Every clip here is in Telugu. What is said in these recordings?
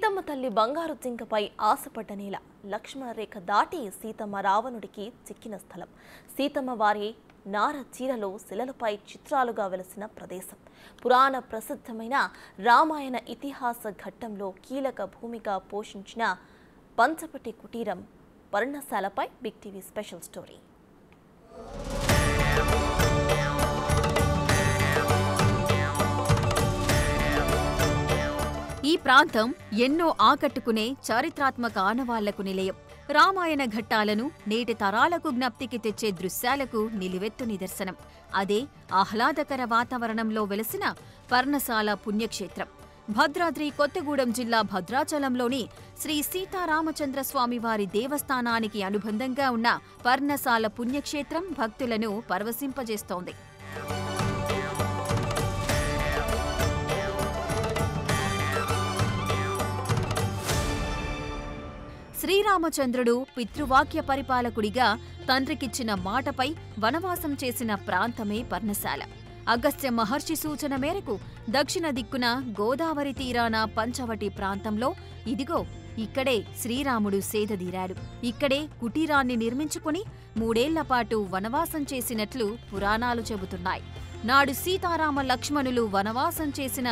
సీతమ్మ తల్లి బంగారు జింకపై ఆశపడ్డ నేల లక్ష్మణ రేఖ దాటి సీతమ్మ రావణుడికి చిక్కిన స్థలం సీతమ్మ వారి నార చీరలో శిలలపై చిత్రాలుగా వెలసిన ప్రదేశం పురాణ ప్రసిద్ధమైన రామాయణ ఇతిహాస ఘట్టంలో కీలక భూమిక పోషించిన పంచవటి కుటీరం పర్ణశాలపై బిగ్ టీవీ స్పెషల్ స్టోరీ. ఈ ప్రాంతం ఎన్నో ఆకట్టుకునే చారిత్రాత్మక ఆనవాళ్లకు నిలయం. రామాయణ ఘట్టాలను నేటి తరాలకు జ్ఞప్తికి తెచ్చే దృశ్యాలకు నిలువెత్తు నిదర్శనం. అదే ఆహ్లాదకర వాతావరణంలో వెలసిన పర్ణశాల పుణ్యక్షేత్రం. భద్రాద్రి కొత్తగూడెం జిల్లా భద్రాచలంలోని శ్రీ సీతారామచంద్రస్వామివారి దేవస్థానానికి అనుబంధంగా ఉన్న పర్ణశాల పుణ్యక్షేత్రం భక్తులను పరవశింపజేస్తోంది. శ్రీరామచంద్రుడు పితృవాక్య పరిపాలకుడిగా తండ్రికిచ్చిన మాటపై వనవాసం చేసిన ప్రాంతమే పర్ణశాల. అగస్త్య మహర్షి సూచన మేరకు దక్షిణ దిక్కున గోదావరి తీరాన పంచవటి ప్రాంతంలో ఇదిగో ఇక్కడే శ్రీరాముడు సేదదీరాడు. ఇక్కడే కుటీరాన్ని నిర్మించుకుని 3 ఏళ్లపాటు వనవాసం చేసినట్లు పురాణాలు చెబుతున్నాయి. నాడు సీతారామ లక్ష్మణులు వనవాసం చేసిన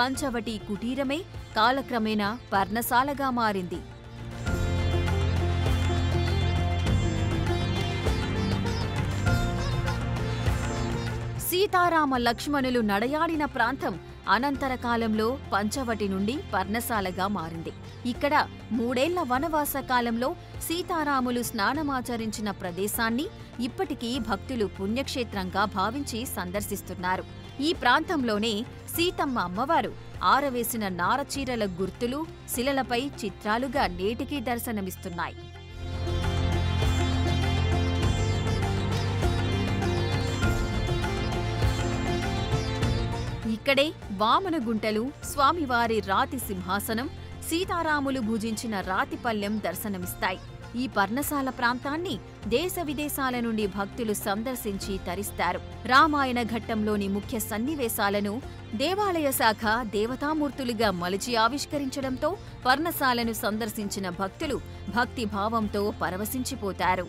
పంచవటి కుటీరమే కాలక్రమేణా పర్ణశాలగా మారింది. సీతారామ లక్ష్మణులు నడయాడిన ప్రాంతం అనంతర కాలంలో పంచవటి నుండి పర్ణశాలగా మారింది. ఇక్కడ 3 ఏళ్ల వనవాస కాలంలో సీతారాములు స్నానమాచరించిన ప్రదేశాన్ని ఇప్పటికీ భక్తులు పుణ్యక్షేత్రంగా భావించి సందర్శిస్తున్నారు. ఈ ప్రాంతంలోనే సీతమ్మ అమ్మవారు ఆరవేసిన నారచీరల గుర్తులు శిలలపై చిత్రాలుగా నేటికీ దర్శనమిస్తున్నాయి. ఇక్కడే వామన గుంటలు, స్వామివారి రాతి సింహాసనం, సీతారాములు భుజించిన రాతిపల్లెం దర్శనమిస్తాయి. ఈ పర్ణశాల ప్రాంతాన్ని దేశ విదేశాల నుండి భక్తులు సందర్శించి తరిస్తారు. రామాయణ ఘట్టంలోని ముఖ్య సన్నివేశాలను దేవాలయ శాఖ దేవతామూర్తులుగా మలిచి ఆవిష్కరించడంతో పర్ణశాలను సందర్శించిన భక్తులు భక్తిభావంతో పరవశించిపోతారు.